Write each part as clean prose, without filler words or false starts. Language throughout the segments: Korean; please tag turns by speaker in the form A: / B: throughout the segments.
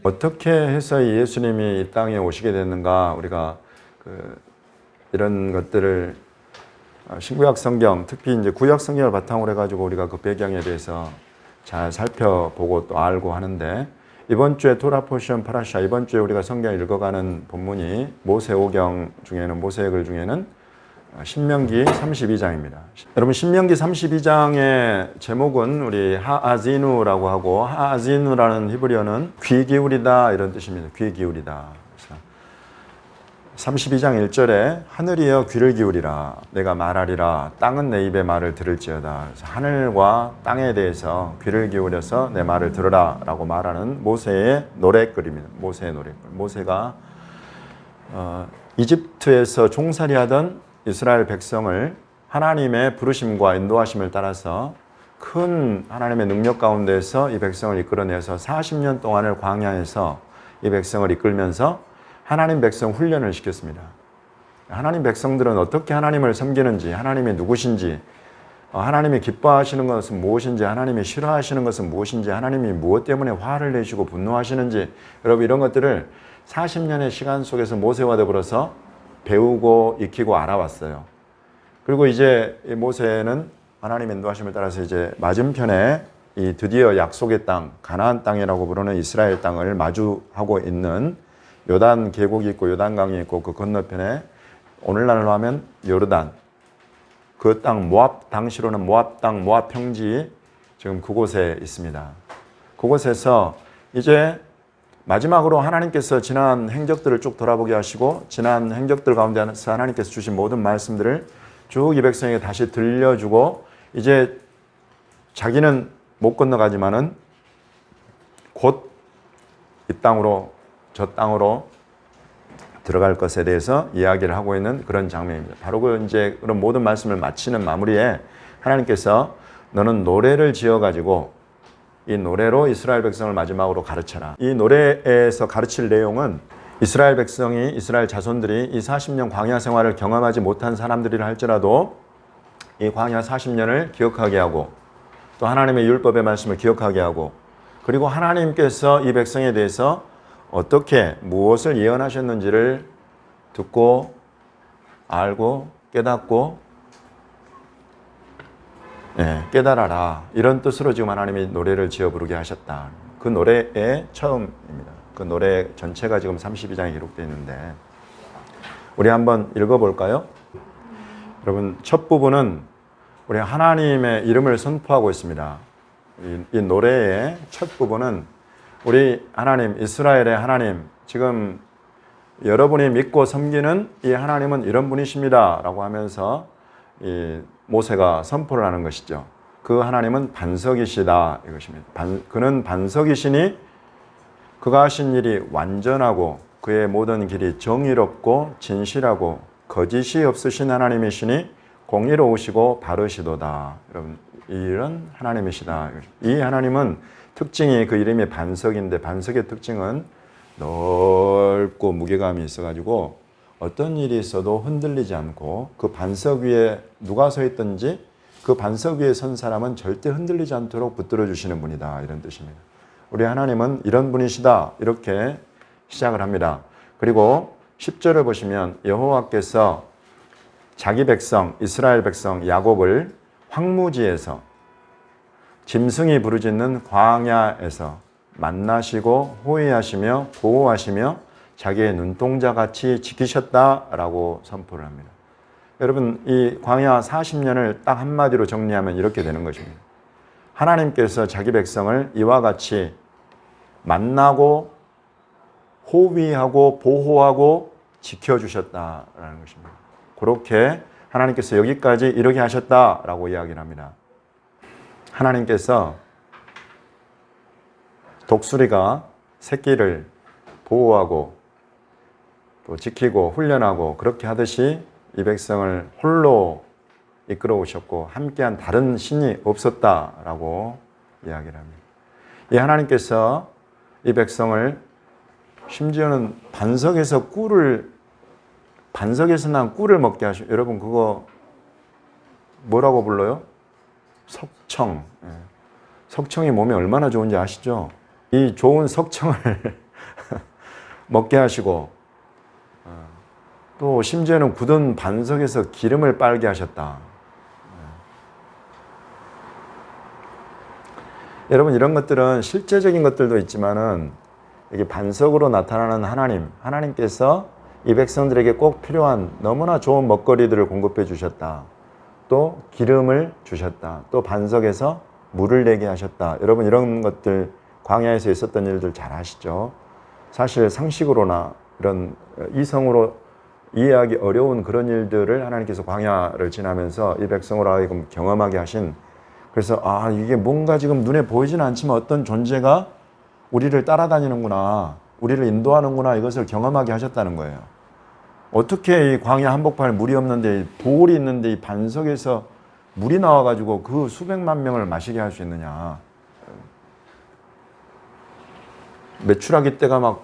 A: 어떻게 해서 예수님이 이 땅에 오시게 됐는가, 우리가 이런 것들을 신구약 성경, 특히 이제 구약 성경을 바탕으로 해가지고 우리가 그 배경에 대해서 잘 살펴보고 또 알고 하는데, 이번 주에 토라 포션 파라샤, 이번 주에 우리가 성경 읽어가는 본문이 모세오경 중에는, 모세글 중에는 신명기 32장입니다. 여러분, 신명기 32장의 제목은 우리 하아지누라고 하고, 하아지누라는 히브리어는 귀 기울이다 이런 뜻입니다. 귀 기울이다. 32장 1절에 하늘이여 귀를 기울이라, 내가 말하리라, 땅은 내 입의 말을 들을지어다. 그래서 하늘과 땅에 대해서 귀를 기울여서 내 말을 들으라 라고 말하는 모세의 노랫글입니다. 모세의 노랫글. 모세가 이집트에서 종살이하던 이스라엘 백성을 하나님의 부르심과 인도하심을 따라서 큰 하나님의 능력 가운데서 이 백성을 이끌어내서 40년 동안을 광야에서 이 백성을 이끌면서 하나님 백성 훈련을 시켰습니다. 하나님 백성들은 어떻게 하나님을 섬기는지, 하나님이 누구신지, 하나님이 기뻐하시는 것은 무엇인지, 하나님이 싫어하시는 것은 무엇인지, 하나님이 무엇 때문에 화를 내시고 분노하시는지, 여러분 이런 것들을 40년의 시간 속에서 모세와 더불어서 배우고 익히고 알아왔어요. 그리고 이제 모세는 하나님의 인도하심을 따라서 이제 맞은편에 이 드디어 약속의 땅, 가나안 땅이라고 부르는 이스라엘 땅을 마주하고 있는 요단 계곡이 있고 요단강이 있고, 그 건너편에 오늘날로 하면 요르단, 그 땅 모압, 당시로는 모압 땅, 모압 평지, 지금 그곳에 있습니다. 그곳에서 이제 마지막으로 하나님께서 지난 행적들을 쭉 돌아보게 하시고, 지난 행적들 가운데서 하나님께서 주신 모든 말씀들을 쭉 이 백성에게 다시 들려주고, 이제 자기는 못 건너가지만은 곧 이 땅으로, 저 땅으로 들어갈 것에 대해서 이야기를 하고 있는 그런 장면입니다. 바로 이제 그런 모든 말씀을 마치는 마무리에 하나님께서 너는 노래를 지어가지고 이 노래로 이스라엘 백성을 마지막으로 가르쳐라. 이 노래에서 가르칠 내용은 이스라엘 백성이, 이스라엘 자손들이 이 40년 광야 생활을 경험하지 못한 사람들이라 할지라도 이 광야 40년을 기억하게 하고, 또 하나님의 율법의 말씀을 기억하게 하고, 그리고 하나님께서 이 백성에 대해서 어떻게 무엇을 예언하셨는지를 듣고 알고 깨닫고 깨달아라, 이런 뜻으로 지금 하나님이 노래를 지어 부르게 하셨다. 그 노래의 처음입니다. 그 노래 전체가 지금 32장에 기록되어 있는데 우리 한번 읽어볼까요? 여러분, 첫 부분은 우리 하나님의 이름을 선포하고 있습니다. 이 노래의 첫 부분은 우리 하나님, 이스라엘의 하나님, 지금 여러분이 믿고 섬기는 이 하나님은 이런 분이십니다 라고 하면서 이 모세가 선포를 하는 것이죠. 그 하나님은 반석이시다 이것입니다. 그는 반석이시니 그가 하신 일이 완전하고 그의 모든 길이 정의롭고 진실하고 거짓이 없으신 하나님이시니 공의로우시고 바르시도다. 여러분, 이런 하나님이시다. 이 하나님은 특징이, 그 이름이 반석인데, 반석의 특징은 넓고 무게감이 있어가지고 어떤 일이 있어도 흔들리지 않고, 그 반석 위에 누가 서 있든지 그 반석 위에 선 사람은 절대 흔들리지 않도록 붙들어 주시는 분이다, 이런 뜻입니다. 우리 하나님은 이런 분이시다, 이렇게 시작을 합니다. 그리고 10절을 보시면 여호와께서 자기 백성, 이스라엘 백성 야곱을 황무지에서, 짐승이 부르짖는 광야에서 만나시고 호위하시며 보호하시며 자기의 눈동자같이 지키셨다라고 선포를 합니다. 여러분, 이 광야 40년을 딱 한마디로 정리하면 이렇게 되는 것입니다. 하나님께서 자기 백성을 이와 같이 만나고 호위하고 보호하고 지켜주셨다라는 것입니다. 그렇게 하나님께서 여기까지 이르게 하셨다라고 이야기를 합니다. 하나님께서 독수리가 새끼를 보호하고 또 지키고 훈련하고 그렇게 하듯이 이 백성을 홀로 이끌어 오셨고 함께한 다른 신이 없었다라고 이야기를 합니다. 이 하나님께서 이 백성을 심지어는 반석에서 난 꿀을 먹게 하시고, 여러분 그거 뭐라고 불러요? 석청. 석청이 몸에 얼마나 좋은지 아시죠? 이 좋은 석청을 먹게 하시고 또 심지어는 굳은 반석에서 기름을 빨게 하셨다. 여러분 이런 것들은 실제적인 것들도 있지만은 이게 반석으로 나타나는 하나님께서 이 백성들에게 꼭 필요한 너무나 좋은 먹거리들을 공급해 주셨다. 또 기름을 주셨다. 또 반석에서 물을 내게 하셨다. 여러분 이런 것들 광야에서 있었던 일들 잘 아시죠? 사실 상식으로나 이런 이성으로 이해하기 어려운 그런 일들을 하나님께서 광야를 지나면서 이 백성으로 하여금 경험하게 하신, 그래서 이게 뭔가 지금 눈에 보이지는 않지만 어떤 존재가 우리를 따라다니는구나, 우리를 인도하는구나, 이것을 경험하게 하셨다는 거예요. 어떻게 이 광야 한복판에 물이 없는데 돌이 있는데 이 반석에서 물이 나와가지고 그 수백만 명을 마시게 할 수 있느냐. 메추라기 떼가 막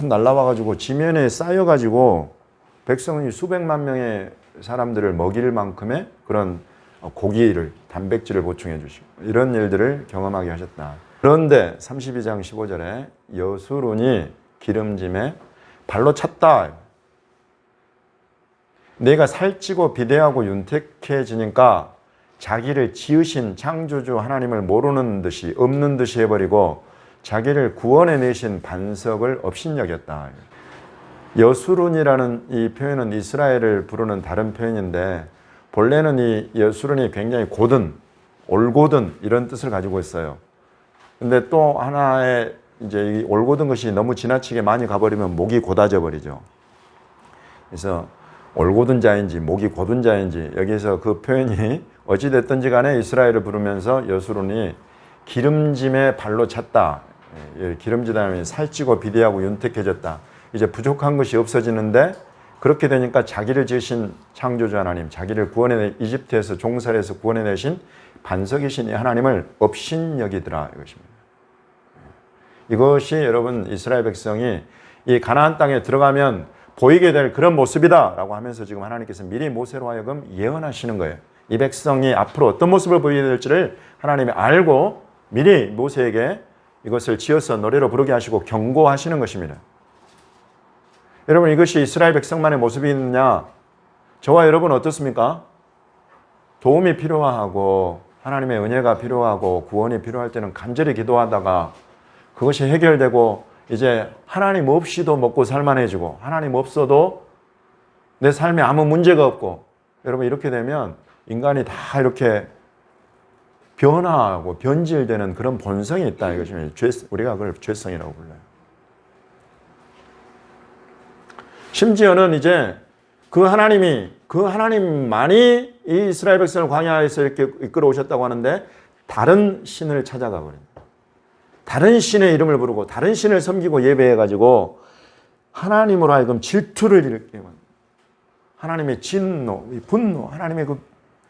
A: 날라와가지고 지면에 쌓여가지고 백성이 수백만 명의 사람들을 먹일 만큼의 그런 고기를, 단백질을 보충해 주시고 이런 일들을 경험하게 하셨다. 그런데 32장 15절에 여수론이 기름짐에 발로 찼다. 내가 살찌고 비대하고 윤택해지니까 자기를 지으신 창조주 하나님을 모르는 듯이, 없는 듯이 해버리고 자기를 구원해내신 반석을 업신여겼다. 여수론이라는 이 표현은 이스라엘을 부르는 다른 표현인데, 본래는 이 여수론이 굉장히 고든, 올곧은 이런 뜻을 가지고 있어요. 근데 또 하나의 이제 이 올곧은 것이 너무 지나치게 많이 가버리면 목이 곧아져 버리죠. 그래서 올곧은 자인지 목이 곧은 자인지 여기서 그 표현이 어찌됐든지 간에 이스라엘을 부르면서 여수론이 기름짐에 발로 찼다. 기름지다면 살찌고 비대하고 윤택해졌다. 이제 부족한 것이 없어지는데, 그렇게 되니까 자기를 지으신 창조주 하나님, 자기를 구원해 이집트에서 종살에서 구원해내신 반석이신 이 하나님을 업신여기더라, 이것입니다. 이것이 여러분 이스라엘 백성이 이 가나안 땅에 들어가면 보이게 될 그런 모습이다 라고 하면서 지금 하나님께서 미리 모세로 하여금 예언하시는 거예요. 이 백성이 앞으로 어떤 모습을 보이게 될지를 하나님이 알고 미리 모세에게 이것을 지어서 노래로 부르게 하시고 경고하시는 것입니다. 여러분 이것이 이스라엘 백성만의 모습이 있느냐? 저와 여러분 어떻습니까? 도움이 필요하고 하나님의 은혜가 필요하고 구원이 필요할 때는 간절히 기도하다가 그것이 해결되고 이제 하나님 없이도 먹고 살만해지고 하나님 없어도 내 삶에 아무 문제가 없고, 여러분 이렇게 되면 인간이 다 이렇게 변화하고 변질되는 그런 본성이 있다, 이것입니다. 우리가 그걸 죄성이라고 불러요. 심지어는 이제 그 하나님만이 이 이스라엘 백성을 광야에서 이렇게 이끌어 오셨다고 하는데 다른 신을 찾아가 버립니다. 다른 신의 이름을 부르고 다른 신을 섬기고 예배해가지고 하나님으로 하여금 질투를 일으키게 만듭니다. 하나님의 진노, 분노, 하나님의 그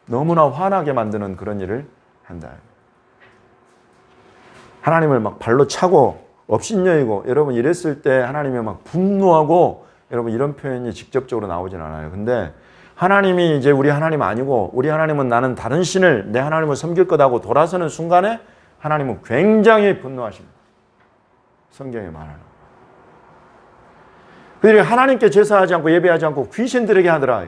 A: 너무나 화나게 만드는 그런 일을 한다. 하나님을 막 발로 차고 업신여기고, 여러분 이랬을 때 하나님이 막 분노하고, 여러분 이런 표현이 직접적으로 나오진 않아요. 근데 하나님이 이제 우리 하나님 아니고 우리 하나님은 나는 다른 신을 내 하나님을 섬길 거다고 돌아서는 순간에 하나님은 굉장히 분노하십니다. 성경에 말하는. 그들이 하나님께 제사하지 않고 예배하지 않고 귀신들에게 하더라.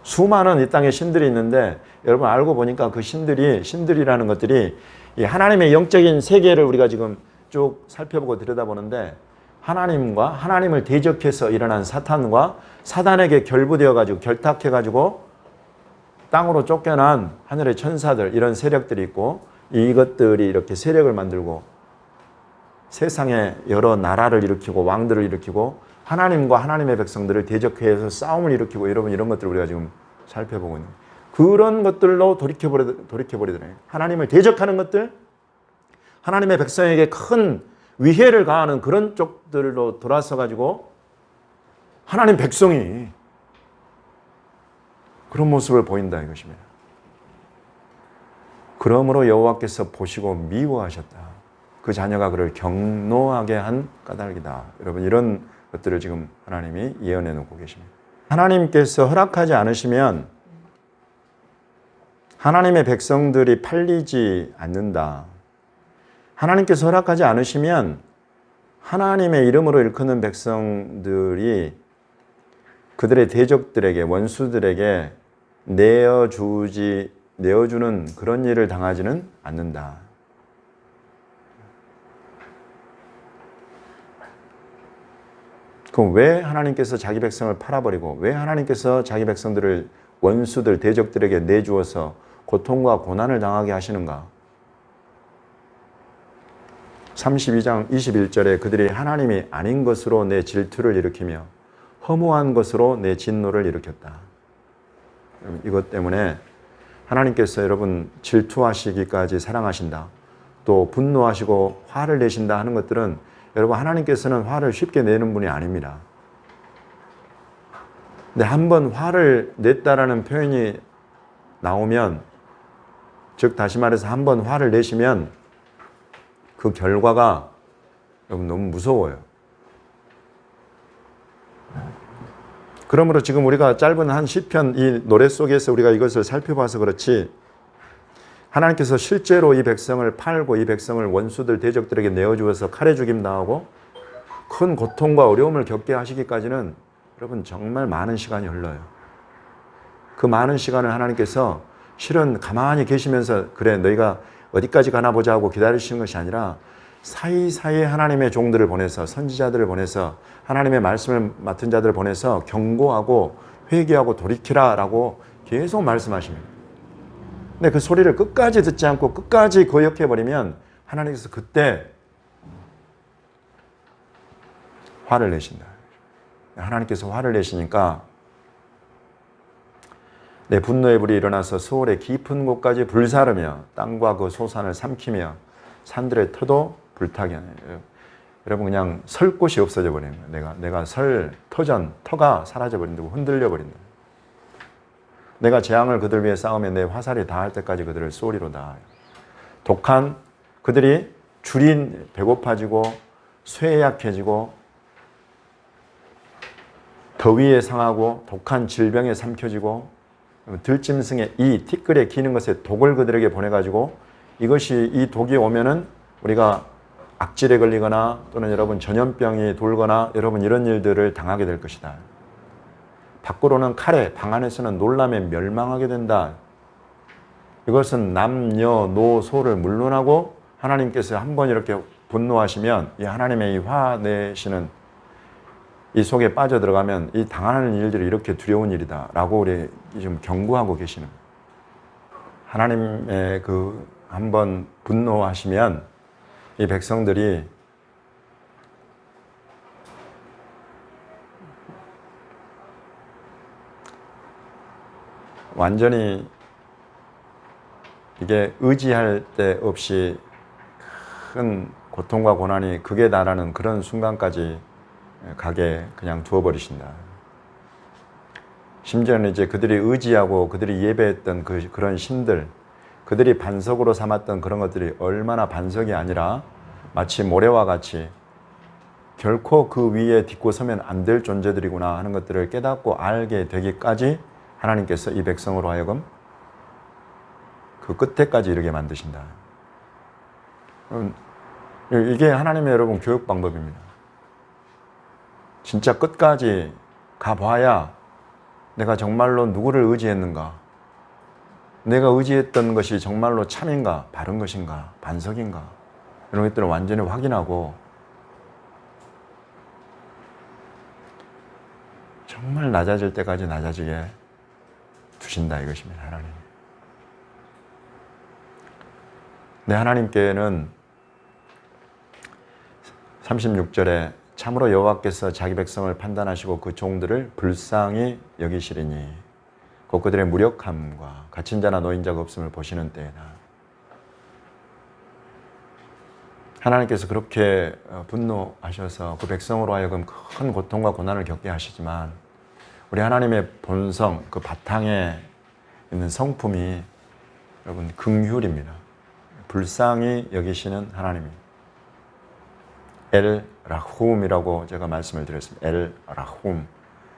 A: 수많은 이 땅에 신들이 있는데 여러분 알고 보니까 그 신들이라는 것들이 이 하나님의 영적인 세계를 우리가 지금 쭉 살펴보고 들여다보는데, 하나님과 하나님을 대적해서 일어난 사탄과 사단에게 결부되어가지고 결탁해가지고 땅으로 쫓겨난 하늘의 천사들, 이런 세력들이 있고, 이것들이 이렇게 세력을 만들고 세상에 여러 나라를 일으키고 왕들을 일으키고 하나님과 하나님의 백성들을 대적해서 싸움을 일으키고, 여러분 이런 것들을 우리가 지금 살펴보고 있는 그런 것들로 돌이켜버리더래요. 하나님을 대적하는 것들, 하나님의 백성에게 큰 위해를 가하는 그런 쪽들로 돌아서 가지고 하나님 백성이 그런 모습을 보인다, 이것입니다. 그러므로 여호와께서 보시고 미워하셨다. 그 자녀가 그를 경노하게 한 까닭이다. 여러분 이런 것들을 지금 하나님이 예언해 놓고 계십니다. 하나님께서 허락하지 않으시면 하나님의 백성들이 팔리지 않는다. 하나님께서 허락하지 않으시면 하나님의 이름으로 일컫는 백성들이 그들의 대적들에게, 원수들에게 내어주는 그런 일을 당하지는 않는다. 그럼 왜 하나님께서 자기 백성을 팔아버리고 왜 하나님께서 자기 백성들을 원수들, 대적들에게 내주어서 고통과 고난을 당하게 하시는가? 32장 21절에 그들이 하나님이 아닌 것으로 내 질투를 일으키며 허무한 것으로 내 진노를 일으켰다. 이것 때문에 하나님께서 여러분 질투하시기까지 사랑하신다. 또 분노하시고 화를 내신다 하는 것들은 여러분 하나님께서는 화를 쉽게 내는 분이 아닙니다. 근데 한번 화를 냈다라는 표현이 나오면, 즉 다시 말해서 한번 화를 내시면 그 결과가 여러분 너무 무서워요. 그러므로 지금 우리가 짧은 한 시편 이 노래 속에서 우리가 이것을 살펴봐서 그렇지, 하나님께서 실제로 이 백성을 팔고 이 백성을 원수들 대적들에게 내어주어서 칼에 죽임 당하고 큰 고통과 어려움을 겪게 하시기까지는 여러분 정말 많은 시간이 흘러요. 그 많은 시간을 하나님께서 실은 가만히 계시면서 그래 너희가 어디까지 가나 보자 하고 기다리시는 것이 아니라 사이사이에 하나님의 종들을 보내서, 선지자들을 보내서, 하나님의 말씀을 맡은 자들을 보내서 경고하고 회개하고 돌이키라 라고 계속 말씀하십니다. 근데 그 소리를 끝까지 듣지 않고 끝까지 거역해버리면 하나님께서 그때 화를 내신다. 하나님께서 화를 내시니까 내 분노의 불이 일어나서 수월의 깊은 곳까지 불사르며 땅과 그 소산을 삼키며 산들의 터도 불타게 하네요. 여러분 그냥 설 곳이 없어져 버리는 거예요. 내가 설 터가 사라져 버린다고, 흔들려 버린다. 내가 재앙을 그들 위해 쌓으면 내 화살이 닿을 때까지 그들을 쏘리로다. 독한 그들이 줄인 배고파지고 쇠약해지고 더위에 상하고 독한 질병에 삼켜지고 들짐승의 이 티끌에 기는 것에 독을 그들에게 보내가지고 이것이 이 독이 오면은 우리가 악질에 걸리거나 또는 여러분 전염병이 돌거나 여러분 이런 일들을 당하게 될 것이다. 밖으로는 칼에, 방 안에서는 놀람에 멸망하게 된다. 이것은 남녀노소를 물론하고 하나님께서 한번 이렇게 분노하시면 이 하나님의 이 화내시는 이 속에 빠져들어가면 이 당하는 일들이 이렇게 두려운 일이다 라고 우리 좀 경고하고 계시는 거예요. 하나님의 그 한번 분노하시면 이 백성들이 완전히 이게 의지할 데 없이 큰 고통과 고난이 극에 달하는 그런 순간까지 가게 그냥 두어버리신다. 심지어는 이제 그들이 의지하고 그들이 예배했던 그런 신들, 그들이 반석으로 삼았던 그런 것들이 얼마나 반석이 아니라 마치 모래와 같이 결코 그 위에 딛고 서면 안 될 존재들이구나 하는 것들을 깨닫고 알게 되기까지 하나님께서 이 백성으로 하여금 그 끝에까지 이르게 만드신다. 이게 하나님의 여러분 교육 방법입니다. 진짜 끝까지 가봐야 내가 정말로 누구를 의지했는가? 내가 의지했던 것이 정말로 참인가? 바른 것인가? 반석인가? 이런 것들을 완전히 확인하고 정말 낮아질 때까지 낮아지게 두신다 이것입니다. 하나님. 네, 하나님께는 36절에 참으로 여호와께서 자기 백성을 판단하시고 그 종들을 불쌍히 여기시리니 곧 그들의 무력함과 갇힌 자나 노인자가 없음을 보시는 때에다. 하나님께서 그렇게 분노하셔서 그 백성으로 하여금 큰 고통과 고난을 겪게 하시지만 우리 하나님의 본성, 그 바탕에 있는 성품이 여러분 긍휼입니다. 불쌍히 여기시는 하나님입니다. 엘 라훔이라고 제가 말씀을 드렸습니다. 엘 라훔,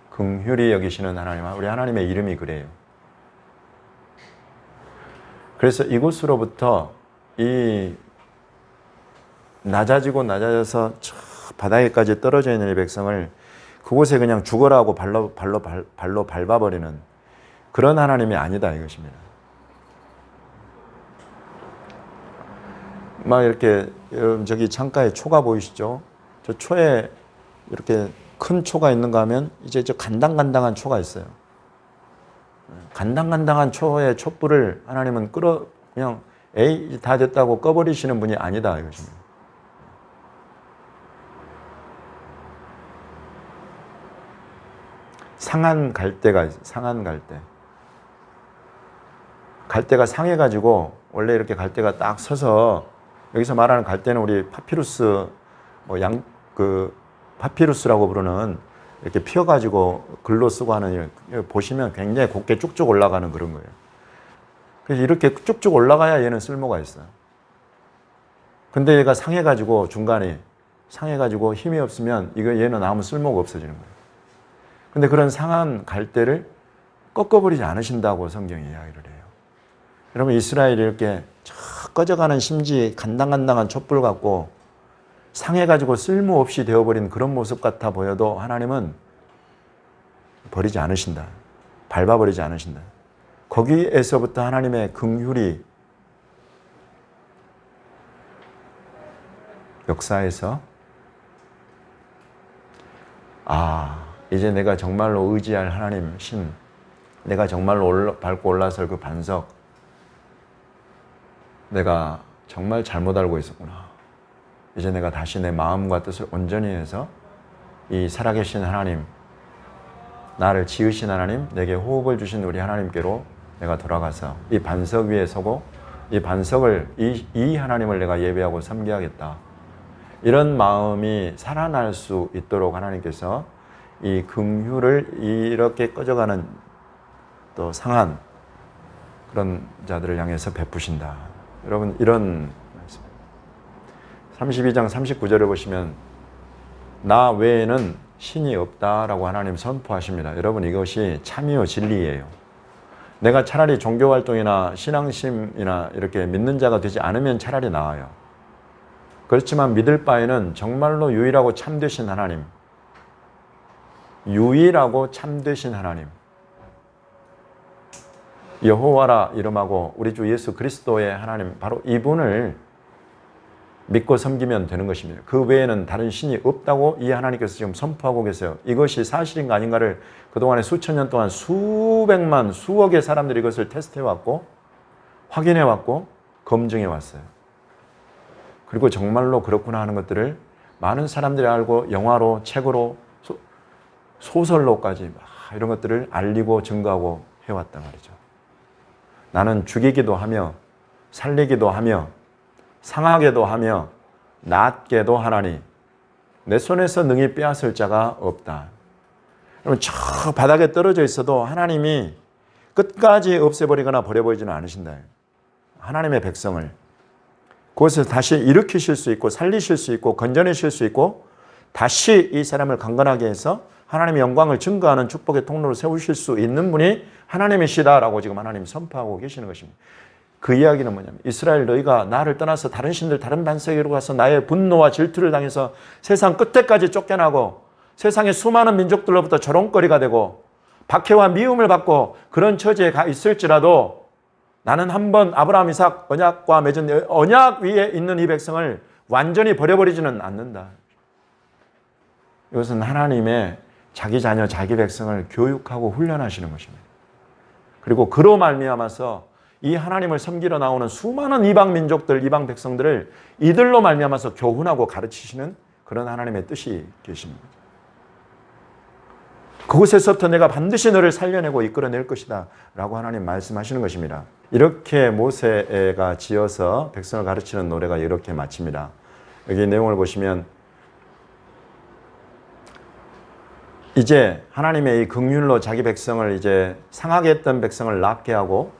A: 긍휼히 여기시는 하나님. 우리 하나님의 이름이 그래요. 그래서 이곳으로부터 이 낮아지고 낮아져서 저 바닥에까지 떨어져 있는 이 백성을 그곳에 그냥 죽어라고 발로 밟아버리는 그런 하나님이 아니다 이것입니다. 막 이렇게 여러분 저기 창가에 초가 보이시죠? 저 초에 이렇게 큰 초가 있는가 하면 이제 저 간당간당한 초가 있어요. 간당간당한 초의 촛불을 하나님은 그냥 에이 다 됐다고 꺼버리시는 분이 아니다 이것입니다. 상한 갈대가 있어요. 상한 갈대. 갈대가 상해가지고 원래 이렇게 갈대가 딱 서서 여기서 말하는 갈대는 우리 파피루스 파피루스라고 부르는 이렇게 피어가지고 글로 쓰고 하는 보시면 굉장히 곱게 쭉쭉 올라가는 그런 거예요. 그래서 이렇게 쭉쭉 올라가야 얘는 쓸모가 있어요. 근데 얘가 상해가지고 중간에 상해가지고 힘이 없으면 얘는 아무 쓸모가 없어지는 거예요. 근데 그런 상한 갈대를 꺾어버리지 않으신다고 성경이 이야기를 해요. 여러분 이스라엘이 이렇게 꺼져가는 심지 간당간당한 촛불 같고 상해가지고 쓸모없이 되어버린 그런 모습 같아 보여도 하나님은 버리지 않으신다. 밟아버리지 않으신다. 거기에서부터 하나님의 긍휼이 역사에서 이제 내가 정말로 의지할 하나님 신, 내가 정말로 밟고 올라설 그 반석, 내가 정말 잘못 알고 있었구나. 이제 내가 다시 내 마음과 뜻을 온전히 해서 이 살아계신 하나님, 나를 지으신 하나님, 내게 호흡을 주신 우리 하나님께로 내가 돌아가서 이 반석 위에 서고 이 반석을 이 하나님을 내가 예배하고 섬겨야겠다. 이런 마음이 살아날 수 있도록 하나님께서 이 긍휼을 이렇게 꺼져가는 또 상한 그런 자들을 향해서 베푸신다. 여러분 이런 32장 39절을 보시면 나 외에는 신이 없다라고 하나님 선포하십니다. 여러분 이것이 참이요 진리예요. 내가 차라리 종교활동이나 신앙심이나 이렇게 믿는 자가 되지 않으면 차라리 나아요. 그렇지만 믿을 바에는 정말로 유일하고 참되신 하나님, 유일하고 참되신 하나님, 여호와라 이름하고 우리 주 예수 그리스도의 하나님, 바로 이분을 믿고 섬기면 되는 것입니다. 그 외에는 다른 신이 없다고 이 하나님께서 지금 선포하고 계세요. 이것이 사실인가 아닌가를 그동안에 수천 년 동안 수백만, 수억의 사람들이 이것을 테스트해왔고 확인해왔고 검증해왔어요. 그리고 정말로 그렇구나 하는 것들을 많은 사람들이 알고 영화로, 책으로, 소설로까지 이런 것들을 알리고 증거하고 해왔단 말이죠. 나는 죽이기도 하며 살리기도 하며 상하게도 하며 낫게도 하나니 내 손에서 능히 빼앗을 자가 없다. 여러분 저 바닥에 떨어져 있어도 하나님이 끝까지 없애버리거나 버려버리지는 않으신다. 하나님의 백성을 그곳에서 다시 일으키실 수 있고 살리실 수 있고 건져내실 수 있고 다시 이 사람을 강건하게 해서 하나님의 영광을 증거하는 축복의 통로로 세우실 수 있는 분이 하나님이시다라고 지금 하나님이 선포하고 계시는 것입니다. 그 이야기는 뭐냐면 이스라엘 너희가 나를 떠나서 다른 신들 다른 반석으로 가서 나의 분노와 질투를 당해서 세상 끝에까지 쫓겨나고 세상의 수많은 민족들로부터 조롱거리가 되고 박해와 미움을 받고 그런 처지에 가 있을지라도 나는 한번 아브라함 이삭 언약과 맺은 언약 위에 있는 이 백성을 완전히 버려버리지는 않는다. 이것은 하나님의 자기 자녀 자기 백성을 교육하고 훈련하시는 것입니다. 그리고 그로 말미암아서 이 하나님을 섬기러 나오는 수많은 이방 민족들, 이방 백성들을 이들로 말미암아서 교훈하고 가르치시는 그런 하나님의 뜻이 계십니다. 그곳에서부터 내가 반드시 너를 살려내고 이끌어낼 것이다 라고 하나님 말씀하시는 것입니다. 이렇게 모세가 지어서 백성을 가르치는 노래가 이렇게 마칩니다. 여기 내용을 보시면 이제 하나님의 이 긍휼로 자기 백성을 이제 상하게 했던 백성을 낫게 하고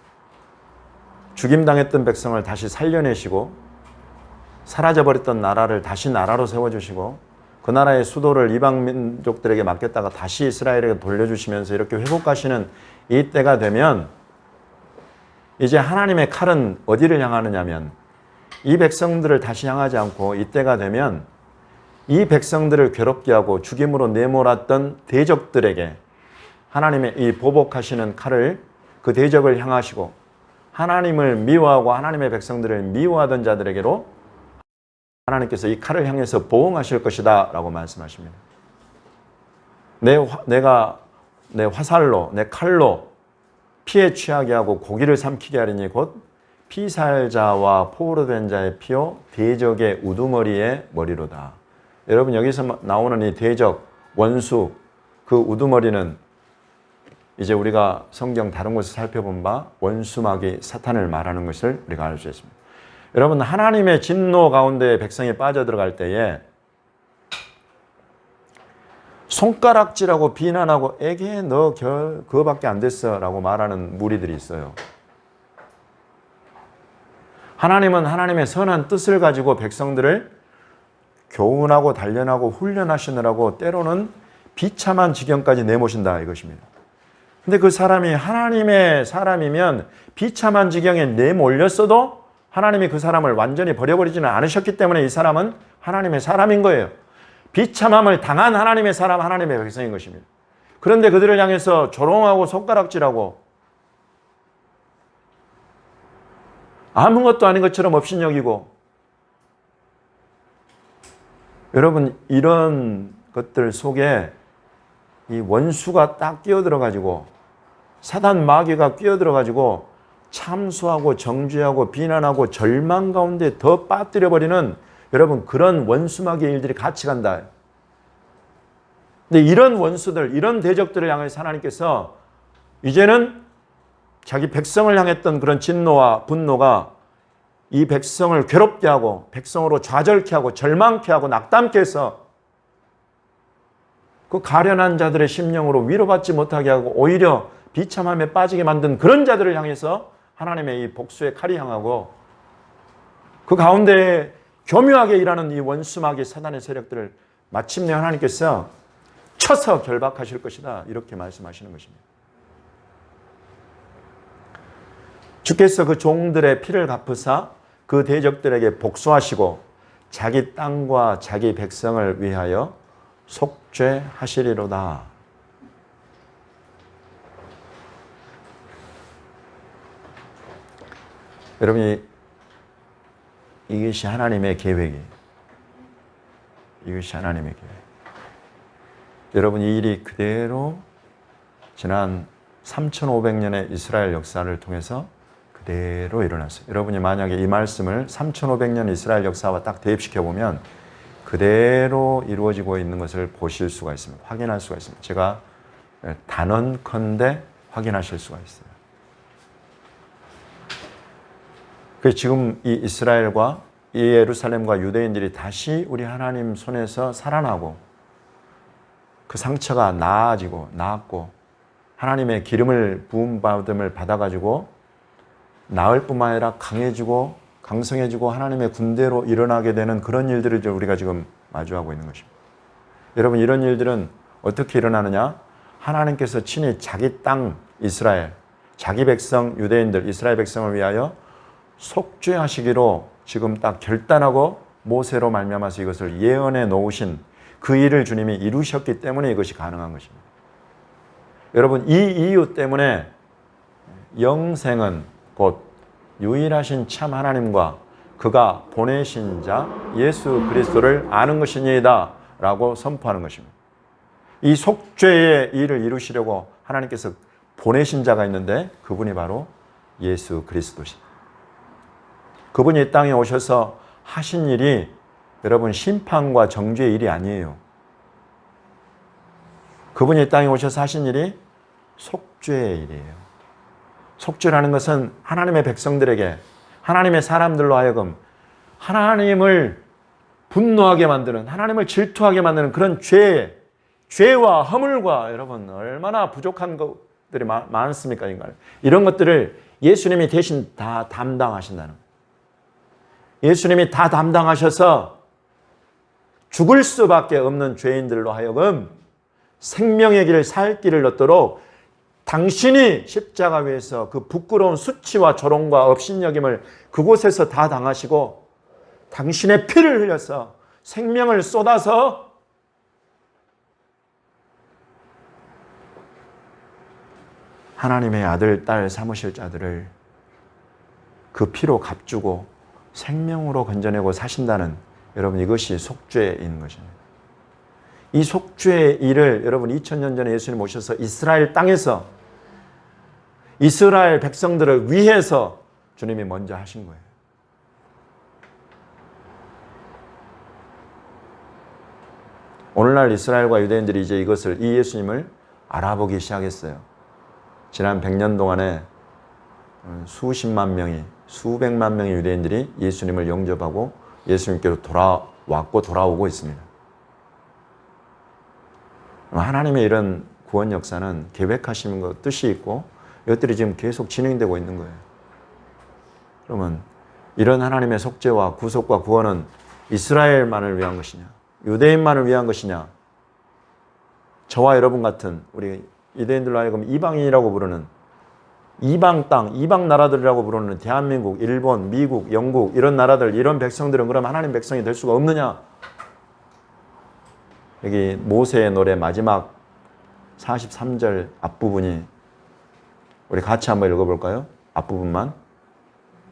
A: 죽임당했던 백성을 다시 살려내시고 사라져버렸던 나라를 다시 나라로 세워주시고 그 나라의 수도를 이방 민족들에게 맡겼다가 다시 이스라엘에게 돌려주시면서 이렇게 회복하시는 이 때가 되면 이제 하나님의 칼은 어디를 향하느냐면 이 백성들을 다시 향하지 않고 이 때가 되면 이 백성들을 괴롭게 하고 죽임으로 내몰았던 대적들에게 하나님의 이 보복하시는 칼을 그 대적을 향하시고 하나님을 미워하고 하나님의 백성들을 미워하던 자들에게로 하나님께서 이 칼을 향해서 보응하실 것이다 라고 말씀하십니다. 내가 내 화살로 내 칼로 피에 취하게 하고 고기를 삼키게 하리니 곧 피살자와 포로 된 자의 피요 대적의 우두머리의 머리로다. 여러분 여기서 나오는 이 대적, 원수, 그 우두머리는 이제 우리가 성경 다른 곳을 살펴본 바 원수마귀 사탄을 말하는 것을 우리가 알 수 있습니다. 여러분 하나님의 진노 가운데 백성이 빠져들어갈 때에 손가락질하고 비난하고 에게 너 그거밖에 안 됐어 라고 말하는 무리들이 있어요. 하나님은 하나님의 선한 뜻을 가지고 백성들을 교훈하고 단련하고 훈련하시느라고 때로는 비참한 지경까지 내모신다 이것입니다. 근데 그 사람이 하나님의 사람이면 비참한 지경에 내몰렸어도 하나님이 그 사람을 완전히 버려버리지는 않으셨기 때문에 이 사람은 하나님의 사람인 거예요. 비참함을 당한 하나님의 사람, 하나님의 백성인 것입니다. 그런데 그들을 향해서 조롱하고 손가락질하고 아무것도 아닌 것처럼 업신여기고 여러분 이런 것들 속에 이 원수가 딱 끼어들어가지고 사단 마귀가 끼어들어가지고 참수하고 정죄하고 비난하고 절망 가운데 더 빠뜨려버리는 여러분 그런 원수 마귀의 일들이 같이 간다. 근데 이런 원수들, 이런 대적들을 향해서 하나님께서 이제는 자기 백성을 향했던 그런 진노와 분노가 이 백성을 괴롭게 하고 백성으로 좌절케 하고 절망케 하고 낙담케 해서 그 가련한 자들의 심령으로 위로받지 못하게 하고 오히려 비참함에 빠지게 만든 그런 자들을 향해서 하나님의 이 복수의 칼이 향하고 그 가운데 교묘하게 일하는 이 원수마귀 사단의 세력들을 마침내 하나님께서 쳐서 결박하실 것이다 이렇게 말씀하시는 것입니다. 주께서 그 종들의 피를 갚으사 그 대적들에게 복수하시고 자기 땅과 자기 백성을 위하여 속죄하시리로다. 여러분이 이것이 하나님의 계획이에요. 이것이 하나님의 계획. 여러분 이 일이 그대로 지난 3500년의 이스라엘 역사를 통해서 그대로 일어났어요. 여러분이 만약에 이 말씀을 3500년 이스라엘 역사와 딱 대입시켜보면 그대로 이루어지고 있는 것을 보실 수가 있습니다. 확인할 수가 있습니다. 제가 단언컨대 확인하실 수가 있어요. 그래서 지금 이 이스라엘과 이 예루살렘과 유대인들이 다시 우리 하나님 손에서 살아나고 그 상처가 나았고 하나님의 기름을 부음받음을 받아가지고 나을 뿐만 아니라 강해지고 강성해지고 하나님의 군대로 일어나게 되는 그런 일들을 우리가 지금 마주하고 있는 것입니다. 여러분 이런 일들은 어떻게 일어나느냐? 하나님께서 친히 자기 땅 이스라엘, 자기 백성 유대인들 이스라엘 백성을 위하여 속죄하시기로 지금 딱 결단하고 모세로 말미암아서 이것을 예언해 놓으신 그 일을 주님이 이루셨기 때문에 이것이 가능한 것입니다. 여러분 이 이유 때문에 영생은 곧 유일하신 참 하나님과 그가 보내신 자 예수 그리스도를 아는 것이니이다 라고 선포하는 것입니다. 이 속죄의 일을 이루시려고 하나님께서 보내신 자가 있는데 그분이 바로 예수 그리스도십니다. 그분이 이 땅에 오셔서 하신 일이 여러분 심판과 정죄의 일이 아니에요. 그분이 이 땅에 오셔서 하신 일이 속죄의 일이에요. 속죄라는 것은 하나님의 백성들에게 하나님의 사람들로 하여금 하나님을 분노하게 만드는 하나님을 질투하게 만드는 그런 죄와 허물과 여러분 얼마나 부족한 것들이 많습니까? 이런 것들을 예수님이 대신 다 담당하신다는 거예요. 예수님이 다 담당하셔서 죽을 수밖에 없는 죄인들로 하여금 생명의 길을 살 길을 얻도록 당신이 십자가 위에서 그 부끄러운 수치와 조롱과 업신여김을 그곳에서 다 당하시고 당신의 피를 흘려서 생명을 쏟아서 하나님의 아들, 딸 삼으실 자들을 그 피로 값주고 생명으로 건져내고 사신다는, 여러분, 이것이 속죄인 것입니다. 이 속죄의 일을 여러분 2000년 전에 예수님 오셔서 이스라엘 땅에서 이스라엘 백성들을 위해서 주님이 먼저 하신 거예요. 오늘날 이스라엘과 유대인들이 이제 이것을, 이 예수님을 알아보기 시작했어요. 지난 100년 동안에 수십만 명이, 수백만 명의 유대인들이 예수님을 영접하고 예수님께로 돌아왔고 돌아오고 있습니다. 하나님의 이런 구원 역사는 계획하시는 것, 뜻이 있고 이것들이 지금 계속 진행되고 있는 거예요. 그러면 이런 하나님의 속죄와 구속과 구원은 이스라엘만을 위한 것이냐, 유대인만을 위한 것이냐, 저와 여러분 같은 우리 유대인들로 하여금 이방인이라고 부르는, 이방 땅, 이방 나라들이라고 부르는 대한민국, 일본, 미국, 영국, 이런 나라들, 이런 백성들은 그럼 하나님 백성이 될 수가 없느냐? 여기 모세의 노래 마지막 43절 앞부분이, 우리 같이 한번 읽어볼까요? 앞부분만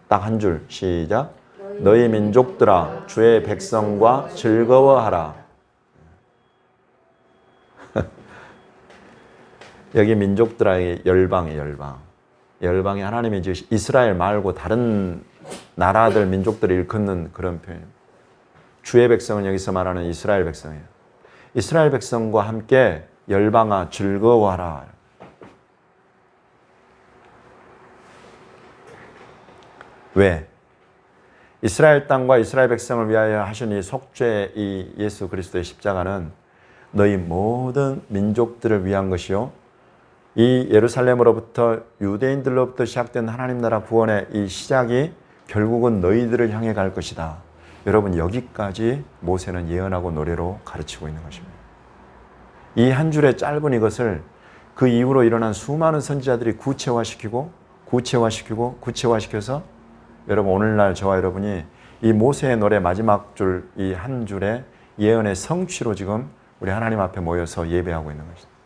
A: 딱 한 줄, 시작. 너희 민족들아 주의 백성과 즐거워하라. 여기 민족들아의 열방이에요. 열방이 하나님이 지으신 이스라엘 말고 다른 나라들, 민족들을 일컫는 그런 표현입니다. 주의 백성은 여기서 말하는 이스라엘 백성이에요. 이스라엘 백성과 함께 열방아 즐거워하라. 왜? 이스라엘 땅과 이스라엘 백성을 위하여 하신 이 속죄, 이 예수 그리스도의 십자가는 너희 모든 민족들을 위한 것이요, 이 예루살렘으로부터 유대인들로부터 시작된 하나님 나라 구원의 이 시작이 결국은 너희들을 향해 갈 것이다. 여러분, 여기까지 모세는 예언하고 노래로 가르치고 있는 것입니다. 이 한 줄의 짧은 이것을 그 이후로 일어난 수많은 선지자들이 구체화시켜서 여러분, 오늘날 저와 여러분이 이 모세의 노래 마지막 줄, 이 한 줄의 예언의 성취로 지금 우리 하나님 앞에 모여서 예배하고 있는 것입니다.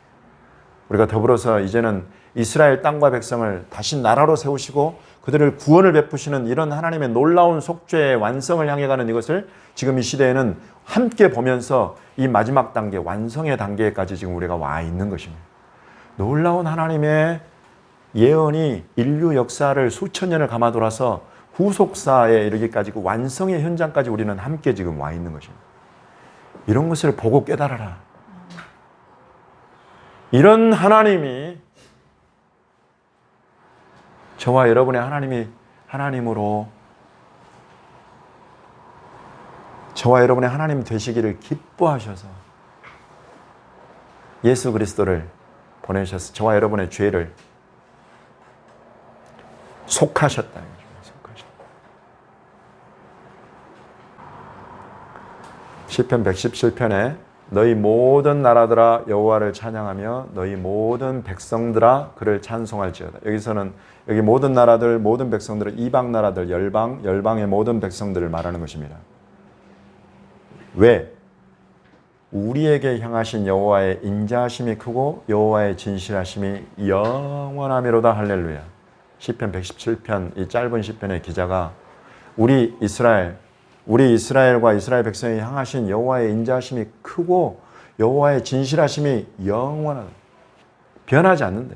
A: 우리가 더불어서 이제는 이스라엘 땅과 백성을 다시 나라로 세우시고 그들을 구원을 베푸시는 이런 하나님의 놀라운 속죄의 완성을 향해 가는 이것을 지금 이 시대에는 함께 보면서 이 마지막 단계, 완성의 단계까지 지금 우리가 와 있는 것입니다. 놀라운 하나님의 예언이 인류 역사를 수천 년을 감아 돌아서 후속사에 이르기까지 그 완성의 현장까지 우리는 함께 지금 와 있는 것입니다. 이런 것을 보고 깨달아라. 이런 하나님이, 저와 여러분의 하나님이 하나님으로, 저와 여러분의 하나님 되시기를 기뻐하셔서 예수 그리스도를 보내셔서 저와 여러분의 죄를 속하셨다. 시편 117편에 너희 모든 나라들아 여호와를 찬양하며 너희 모든 백성들아 그를 찬송할지어다. 여기서는 여기 모든 나라들, 모든 백성들은 이방 나라들, 열방의 모든 백성들을 말하는 것입니다. 왜? 우리에게 향하신 여호와의 인자하심이 크고 여호와의 진실하심이 영원하미로다. 할렐루야. 시편 117편, 이 짧은 시편의 기자가 우리 이스라엘과 이스라엘 백성이 향하신 여호와의 인자하심이 크고 여호와의 진실하심이 영원하다. 변하지 않는다.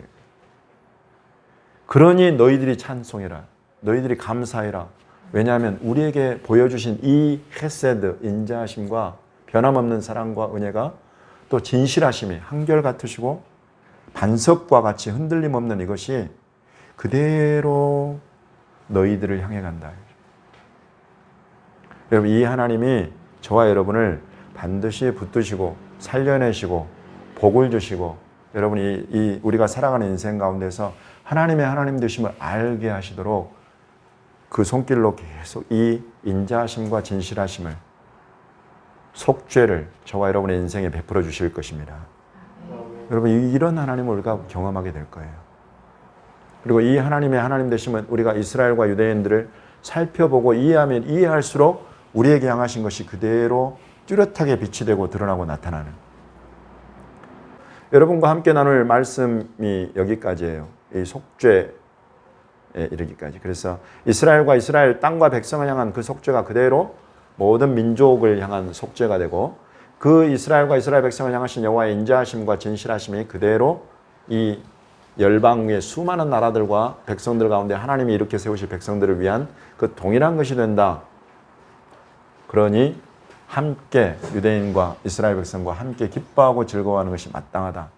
A: 그러니 너희들이 찬송해라. 너희들이 감사해라. 왜냐하면 우리에게 보여주신 이 헤세드, 인자하심과 변함없는 사랑과 은혜가 또 진실하심이 한결같으시고 반석과 같이 흔들림 없는 이것이 그대로 너희들을 향해 간다. 여러분, 이 하나님이 저와 여러분을 반드시 붙드시고 살려내시고 복을 주시고 여러분이 우리가 살아가는 인생 가운데서 하나님의 하나님 되심을 알게 하시도록 그 손길로 계속 이 인자하심과 진실하심을, 속죄를 저와 여러분의 인생에 베풀어 주실 것입니다. 여러분, 이런 하나님을 우리가 경험하게 될 거예요. 그리고 이 하나님의 하나님 되심은 우리가 이스라엘과 유대인들을 살펴보고 이해하면 이해할수록 우리에게 향하신 것이 그대로 뚜렷하게 빛이 되고 드러나고 나타나는. 여러분과 함께 나눌 말씀이 여기까지예요. 이 속죄에 이르기까지. 그래서 이스라엘과 이스라엘 땅과 백성을 향한 그 속죄가 그대로 모든 민족을 향한 속죄가 되고, 그 이스라엘과 이스라엘 백성을 향하신 여호와의 인자하심과 진실하심이 그대로 이 열방 위에 수많은 나라들과 백성들 가운데 하나님이 이렇게 세우실 백성들을 위한 그 동일한 것이 된다. 그러니 함께 유대인과 이스라엘 백성과 함께 기뻐하고 즐거워하는 것이 마땅하다.